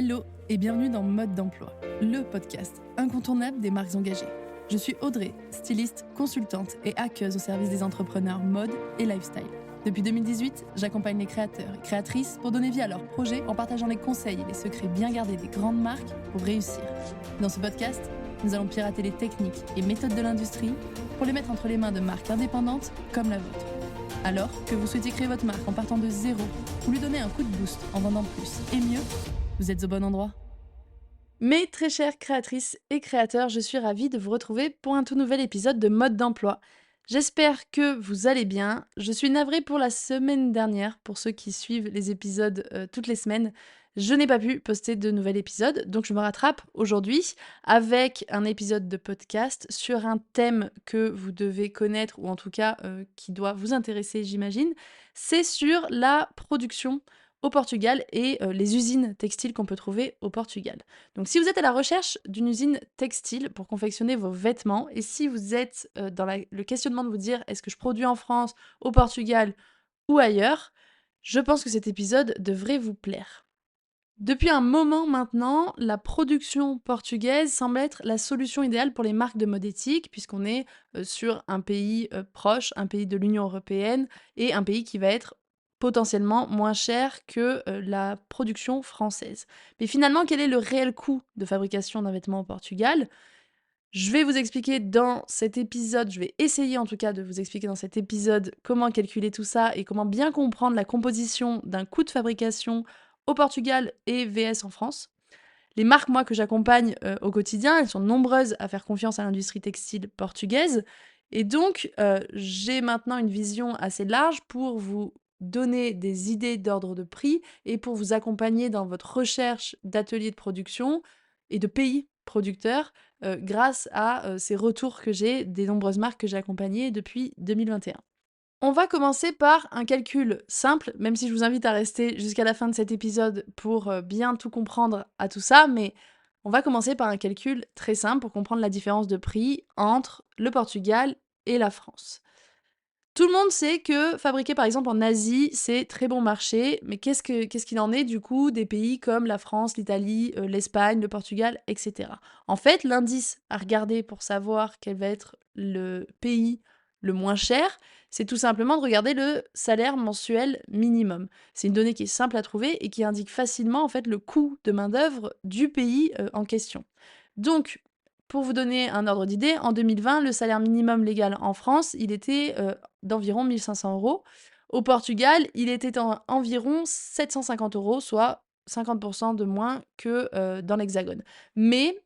Hello et bienvenue dans Mode d'emploi, le podcast incontournable des marques engagées. Je suis Audrey, styliste, consultante et hackeuse au service des entrepreneurs mode et lifestyle. Depuis 2018, j'accompagne les créateurs et créatrices pour donner vie à leurs projets en partageant les conseils et les secrets bien gardés des grandes marques pour réussir. Dans ce podcast, nous allons pirater les techniques et méthodes de l'industrie pour les mettre entre les mains de marques indépendantes comme la vôtre. Alors que vous souhaitez créer votre marque en partant de zéro ou lui donner un coup de boost en vendant plus et mieux, vous êtes au bon endroit. Mes très chères créatrices et créateurs, je suis ravie de vous retrouver pour un tout nouvel épisode de Mode d'emploi. J'espère que vous allez bien. Je suis navrée pour la semaine dernière, pour ceux qui suivent les épisodes toutes les semaines. Je n'ai pas pu poster de nouvel épisode, donc je me rattrape aujourd'hui avec un épisode de podcast sur un thème que vous devez connaître, ou en tout cas qui doit vous intéresser, j'imagine. C'est sur la production au Portugal et les usines textiles qu'on peut trouver au Portugal. Donc si vous êtes à la recherche d'une usine textile pour confectionner vos vêtements, et si vous êtes dans le questionnement de vous dire est-ce que je produis en France, au Portugal ou ailleurs, je pense que cet épisode devrait vous plaire. Depuis un moment maintenant, la production portugaise semble être la solution idéale pour les marques de mode éthique, puisqu'on est sur un pays proche, un pays de l'Union européenne, et un pays qui va être potentiellement moins cher que la production française. Mais finalement, quel est le réel coût de fabrication d'un vêtement au Portugal ? Je vais vous expliquer dans cet épisode, je vais essayer en tout cas de vous expliquer dans cet épisode comment calculer tout ça et comment bien comprendre la composition d'un coût de fabrication au Portugal et VS en France. Les marques, moi, que j'accompagne au quotidien, elles sont nombreuses à faire confiance à l'industrie textile portugaise. Et donc, j'ai maintenant une vision assez large pour vous donner des idées d'ordre de prix et pour vous accompagner dans votre recherche d'ateliers de production et de pays producteurs grâce à ces retours que j'ai des nombreuses marques que j'ai accompagnées depuis 2021. On va commencer par un calcul simple, même si je vous invite à rester jusqu'à la fin de cet épisode pour bien tout comprendre à tout ça, mais on va commencer par un calcul très simple pour comprendre la différence de prix entre le Portugal et la France. Tout le monde sait que fabriquer par exemple en Asie, c'est très bon marché, mais qu'est-ce qu'il en est du coup des pays comme la France, l'Italie, l'Espagne, le Portugal, etc. En fait, l'indice à regarder pour savoir quel va être le pays le moins cher, c'est tout simplement de regarder le salaire mensuel minimum. C'est une donnée qui est simple à trouver et qui indique facilement en fait le coût de main-d'œuvre du pays en question. Donc, pour vous donner un ordre d'idée, en 2020, le salaire minimum légal en France, il était d'environ 1 500 euros. Au Portugal, il était environ 750 euros, soit 50% de moins que dans l'Hexagone. Mais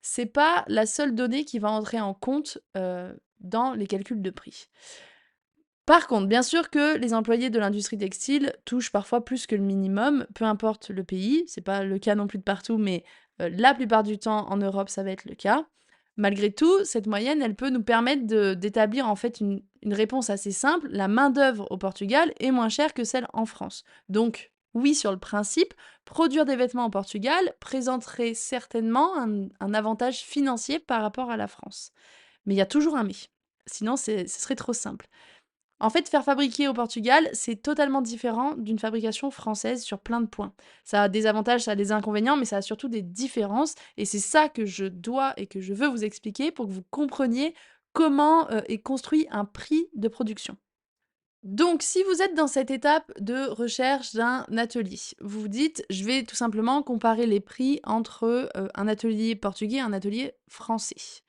c'est pas la seule donnée qui va entrer en compte dans les calculs de prix. Par contre, bien sûr que les employés de l'industrie textile touchent parfois plus que le minimum, peu importe le pays. C'est pas le cas non plus de partout, mais la plupart du temps en Europe, ça va être le cas. Malgré tout, cette moyenne, elle peut nous permettre d'établir en fait une réponse assez simple. La main-d'œuvre au Portugal est moins chère que celle en France. Donc, oui, sur le principe, produire des vêtements au Portugal présenterait certainement un avantage financier par rapport à la France. Mais il y a toujours un mais. Sinon, ce serait trop simple. En fait, faire fabriquer au Portugal, c'est totalement différent d'une fabrication française sur plein de points. Ça a des avantages, ça a des inconvénients, mais ça a surtout des différences. Et c'est ça que je dois et que je veux vous expliquer pour que vous compreniez comment est construit un prix de production. Donc, si vous êtes dans cette étape de recherche d'un atelier, vous vous dites, je vais tout simplement comparer les prix entre un atelier portugais et un atelier français.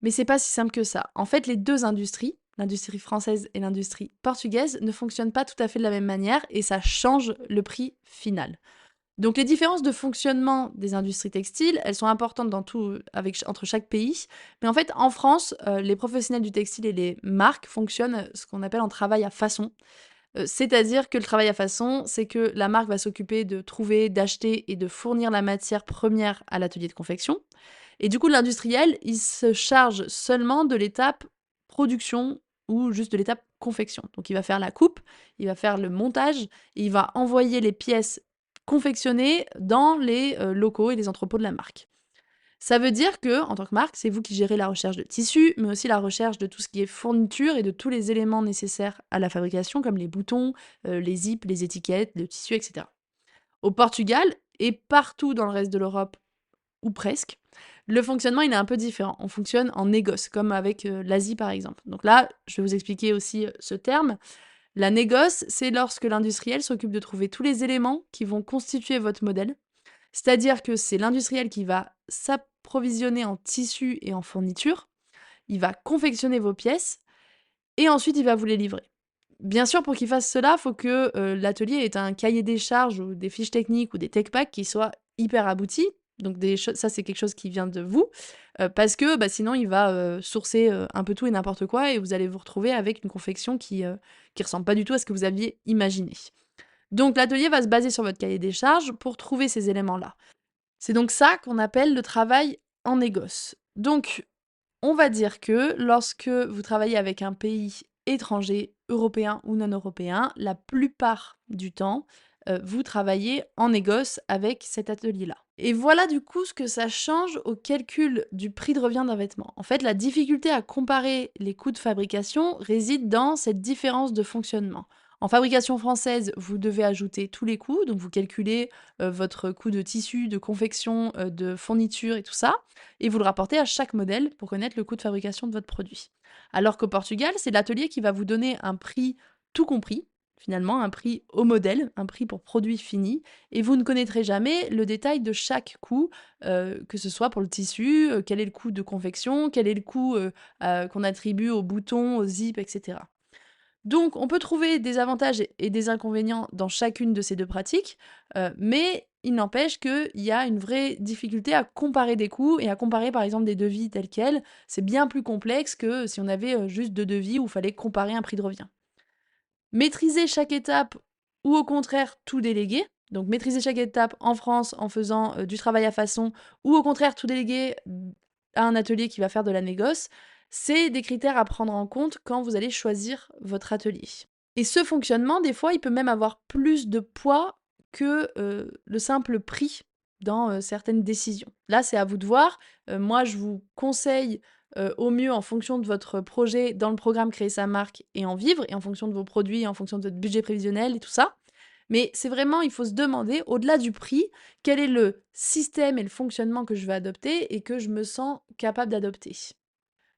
Mais c'est pas si simple que ça. En fait, les deux industries, l'industrie française et l'industrie portugaise, ne fonctionnent pas tout à fait de la même manière et ça change le prix final. Donc les différences de fonctionnement des industries textiles, elles sont importantes entre chaque pays. Mais en fait, en France, les professionnels du textile et les marques fonctionnent ce qu'on appelle en travail à façon. C'est-à-dire que le travail à façon, c'est que la marque va s'occuper de trouver, d'acheter et de fournir la matière première à l'atelier de confection. Et du coup, l'industriel, il se charge seulement de l'étape production ou juste de l'étape confection. Donc il va faire la coupe, il va faire le montage, et il va envoyer les pièces confectionnées dans les locaux et les entrepôts de la marque. Ça veut dire que, en tant que marque, c'est vous qui gérez la recherche de tissus, mais aussi la recherche de tout ce qui est fourniture et de tous les éléments nécessaires à la fabrication, comme les boutons, les zips, les étiquettes, le tissu, etc. Au Portugal, et partout dans le reste de l'Europe, ou presque, le fonctionnement il est un peu différent. On fonctionne en négoce, comme avec l'Asie par exemple. Donc là, je vais vous expliquer aussi ce terme. La négoce, c'est lorsque l'industriel s'occupe de trouver tous les éléments qui vont constituer votre modèle. C'est-à-dire que c'est l'industriel qui va s'approvisionner en tissus et en fournitures, il va confectionner vos pièces et ensuite il va vous les livrer. Bien sûr, pour qu'il fasse cela, il faut que l'atelier ait un cahier des charges ou des fiches techniques ou des tech packs qui soient hyper aboutis. Donc ça, c'est quelque chose qui vient de vous, parce que sinon il va sourcer un peu tout et n'importe quoi et vous allez vous retrouver avec une confection qui ressemble pas du tout à ce que vous aviez imaginé. Donc l'atelier va se baser sur votre cahier des charges pour trouver ces éléments-là. C'est donc ça qu'on appelle le travail en négoce. Donc, on va dire que lorsque vous travaillez avec un pays étranger, européen ou non européen, la plupart du temps, vous travaillez en négoce avec cet atelier-là. Et voilà du coup ce que ça change au calcul du prix de revient d'un vêtement. En fait, la difficulté à comparer les coûts de fabrication réside dans cette différence de fonctionnement. En fabrication française, vous devez ajouter tous les coûts, donc vous calculez votre coût de tissu, de confection, de fourniture et tout ça, et vous le rapportez à chaque modèle pour connaître le coût de fabrication de votre produit. Alors qu'au Portugal, c'est l'atelier qui va vous donner un prix tout compris, finalement, un prix au modèle, un prix pour produit fini, et vous ne connaîtrez jamais le détail de chaque coût, que ce soit pour le tissu, quel est le coût de confection, quel est le coût qu'on attribue aux boutons, aux zips, etc. Donc, on peut trouver des avantages et des inconvénients dans chacune de ces deux pratiques, mais il n'empêche qu'il y a une vraie difficulté à comparer des coûts et à comparer par exemple des devis tels quels. C'est bien plus complexe que si on avait juste deux devis où il fallait comparer un prix de revient. Maîtriser chaque étape ou au contraire tout déléguer, donc maîtriser chaque étape en France en faisant du travail à façon ou au contraire tout déléguer à un atelier qui va faire de la négoce, c'est des critères à prendre en compte quand vous allez choisir votre atelier. Et ce fonctionnement, des fois, il peut même avoir plus de poids que le simple prix dans certaines décisions. Là, c'est à vous de voir. Moi, je vous conseille au mieux en fonction de votre projet dans le programme Créer sa marque et en vivre, et en fonction de vos produits, en fonction de votre budget prévisionnel et tout ça. Mais c'est vraiment, il faut se demander, au-delà du prix, quel est le système et le fonctionnement que je vais adopter et que je me sens capable d'adopter.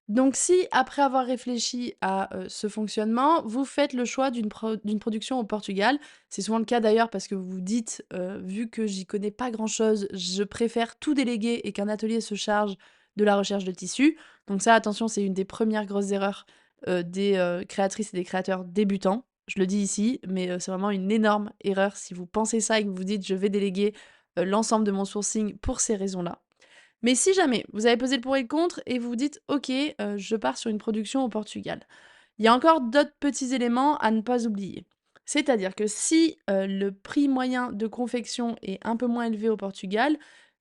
Donc si, après avoir réfléchi à ce fonctionnement, vous faites le choix d'une production au Portugal, c'est souvent le cas d'ailleurs parce que vous vous dites, vu que j'y connais pas grand-chose, je préfère tout déléguer et qu'un atelier se charge de la recherche de tissus. Donc ça, attention, c'est une des premières grosses erreurs des créatrices et des créateurs débutants. Je le dis ici, mais c'est vraiment une énorme erreur si vous pensez ça et que vous vous dites: «Je vais déléguer l'ensemble de mon sourcing pour ces raisons-là». Mais si jamais vous avez pesé le pour et le contre et vous vous dites: «OK, je pars sur une production au Portugal», il y a encore d'autres petits éléments à ne pas oublier. C'est-à-dire que si, le prix moyen de confection est un peu moins élevé au Portugal,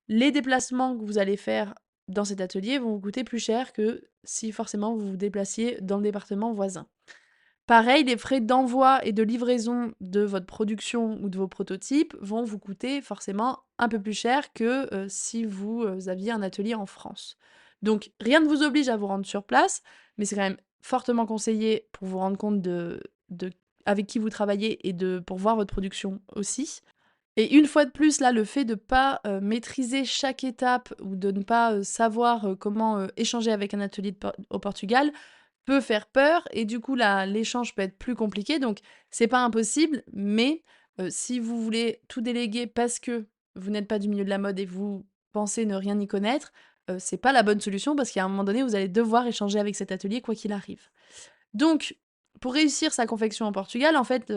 les déplacements que vous allez faire dans cet atelier vont vous coûter plus cher que si forcément vous vous déplaciez dans le département voisin. Pareil, les frais d'envoi et de livraison de votre production ou de vos prototypes vont vous coûter forcément un peu plus cher que si vous aviez un atelier en France. Donc rien ne vous oblige à vous rendre sur place, mais c'est quand même fortement conseillé pour vous rendre compte de avec qui vous travaillez et pour voir votre production aussi. Et une fois de plus, là, le fait de ne pas maîtriser chaque étape ou de ne pas savoir comment échanger avec un atelier au Portugal peut faire peur et du coup là, l'échange peut être plus compliqué donc c'est pas impossible mais si vous voulez tout déléguer parce que vous n'êtes pas du milieu de la mode et vous pensez ne rien y connaître, c'est pas la bonne solution parce qu'à un moment donné, vous allez devoir échanger avec cet atelier quoi qu'il arrive. Donc, pour réussir sa confection en Portugal, en fait,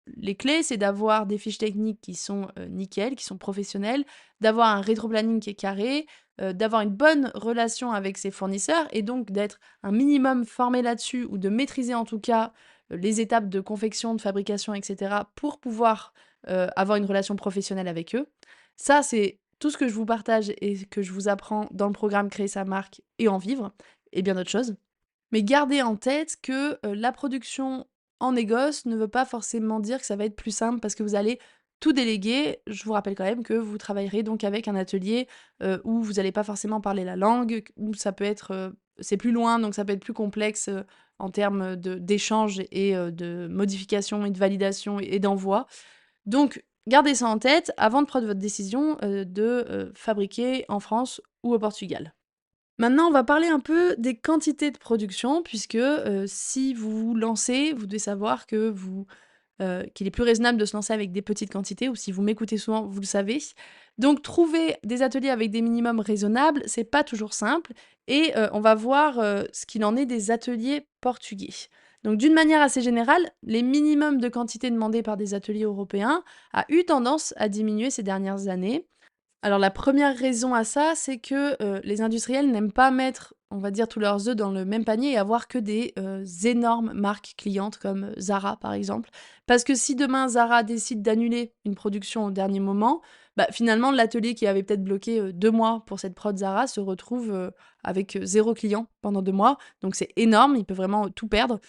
les clés, c'est d'avoir des fiches techniques qui sont nickel, qui sont professionnelles, d'avoir un rétro-planning qui est carré, d'avoir une bonne relation avec ses fournisseurs et donc d'être un minimum formé là-dessus ou de maîtriser en tout cas les étapes de confection, de fabrication, etc. pour pouvoir avoir une relation professionnelle avec eux. Ça, c'est tout ce que je vous partage et que je vous apprends dans le programme Créer sa marque et en vivre et bien d'autres choses. Mais gardez en tête que, la production en négoce ne veut pas forcément dire que ça va être plus simple parce que vous allez tout déléguer. Je vous rappelle quand même que vous travaillerez donc avec un atelier, où vous allez pas forcément parler la langue, où ça peut être, c'est plus loin, donc ça peut être plus complexe, en termes d'échanges et de modifications et de validation et d'envoi. Donc gardez ça en tête avant de prendre votre décision de fabriquer en France ou au Portugal. Maintenant, on va parler un peu des quantités de production, puisque si vous vous lancez, vous devez savoir qu'il est plus raisonnable de se lancer avec des petites quantités, ou si vous m'écoutez souvent, vous le savez. Donc, trouver des ateliers avec des minimums raisonnables, c'est pas toujours simple. Et on va voir ce qu'il en est des ateliers portugais. Donc, d'une manière assez générale, les minimums de quantité demandés par des ateliers européens a eu tendance à diminuer ces dernières années. Alors la première raison à ça, c'est que, les industriels n'aiment pas mettre, on va dire, tous leurs œufs dans le même panier et avoir que des, énormes marques clientes comme, Zara, par exemple. Parce que si demain Zara décide d'annuler une production au dernier moment, bah, finalement l'atelier qui avait peut-être bloqué, 2 mois pour cette prod Zara se retrouve, avec, 0 client pendant 2 mois. Donc c'est énorme, il peut vraiment tout perdre.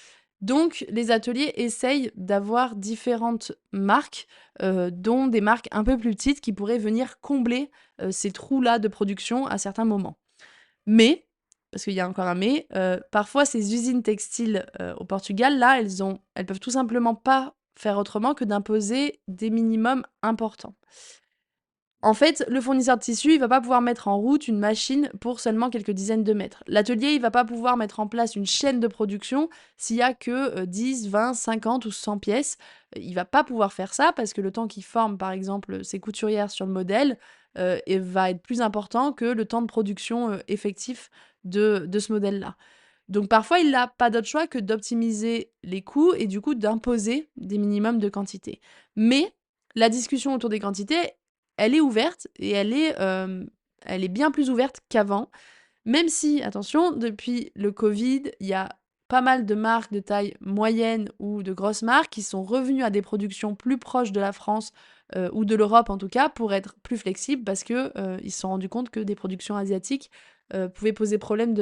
Donc les ateliers essayent d'avoir différentes marques, dont des marques un peu plus petites qui pourraient venir combler, ces trous-là de production à certains moments. Mais, parce qu'il y a encore un mais, parfois ces usines textiles, au Portugal, là, elles peuvent tout simplement pas faire autrement que d'imposer des minimums importants. En fait, le fournisseur de tissu, il va pas pouvoir mettre en route une machine pour seulement quelques dizaines de mètres. L'atelier, il va pas pouvoir mettre en place une chaîne de production s'il y a que 10, 20, 50 ou 100 pièces. Il va pas pouvoir faire ça parce que le temps qu'il forme, par exemple, ses couturières sur le modèle, va être plus important que le temps de production effectif de ce modèle-là. Donc parfois, il n'a pas d'autre choix que d'optimiser les coûts et du coup d'imposer des minimums de quantité. Mais la discussion autour des quantités, elle est ouverte et elle est bien plus ouverte qu'avant. Même si, attention, depuis le Covid, il y a pas mal de marques de taille moyenne ou de grosses marques qui sont revenues à des productions plus proches de la France ou de l'Europe en tout cas pour être plus flexibles parce que ils se sont rendus compte que des productions asiatiques pouvaient poser des problèmes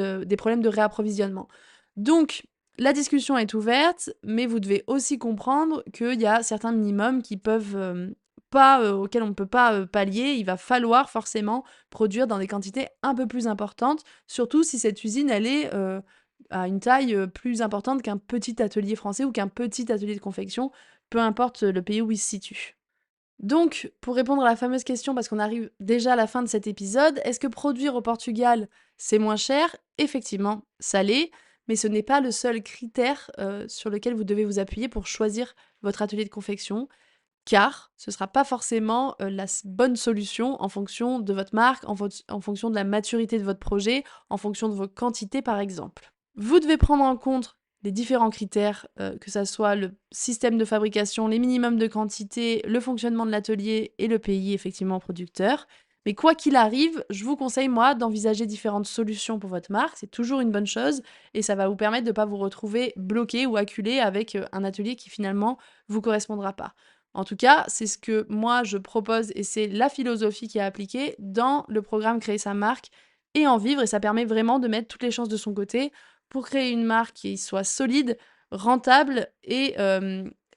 de réapprovisionnement. Donc, la discussion est ouverte, mais vous devez aussi comprendre qu'il y a certains minimums qui peuvent pas, auxquels on ne peut pas pallier. Il va falloir forcément produire dans des quantités un peu plus importantes, surtout si cette usine, elle est à une taille plus importante qu'un petit atelier français ou qu'un petit atelier de confection, peu importe le pays où il se situe. Donc, pour répondre à la fameuse question, parce qu'on arrive déjà à la fin de cet épisode, est-ce que produire au Portugal, c'est moins cher? Effectivement, ça l'est, mais ce n'est pas le seul critère sur lequel vous devez vous appuyer pour choisir votre atelier de confection, car ce ne sera pas forcément bonne solution en fonction de votre marque, en fonction de la maturité de votre projet, en fonction de vos quantités par exemple. Vous devez prendre en compte les différents critères, que ça soit le système de fabrication, les minimums de quantité, le fonctionnement de l'atelier et le pays effectivement producteur. Mais quoi qu'il arrive, je vous conseille moi d'envisager différentes solutions pour votre marque, c'est toujours une bonne chose et ça va vous permettre de ne pas vous retrouver bloqué ou acculé avec, un atelier qui finalement vous correspondra pas. En tout cas, c'est ce que moi je propose et c'est la philosophie qui est appliquée dans le programme Créer sa marque et en vivre et ça permet vraiment de mettre toutes les chances de son côté pour créer une marque qui soit solide, rentable et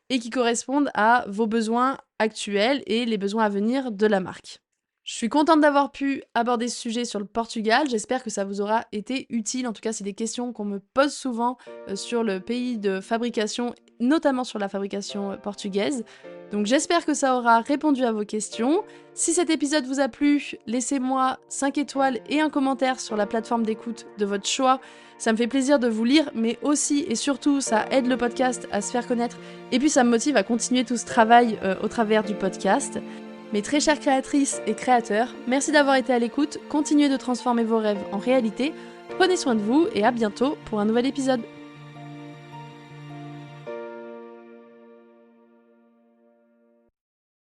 qui corresponde à vos besoins actuels et les besoins à venir de la marque. Je suis contente d'avoir pu aborder ce sujet sur le Portugal. J'espère que ça vous aura été utile. En tout cas, c'est des questions qu'on me pose souvent sur le pays de fabrication, notamment sur la fabrication portugaise. Donc j'espère que ça aura répondu à vos questions. Si cet épisode vous a plu, laissez-moi 5 étoiles et un commentaire sur la plateforme d'écoute de votre choix. Ça me fait plaisir de vous lire, mais aussi et surtout, ça aide le podcast à se faire connaître. Et puis ça me motive à continuer tout ce travail au travers du podcast. Mes très chères créatrices et créateurs, merci d'avoir été à l'écoute. Continuez de transformer vos rêves en réalité. Prenez soin de vous et à bientôt pour un nouvel épisode.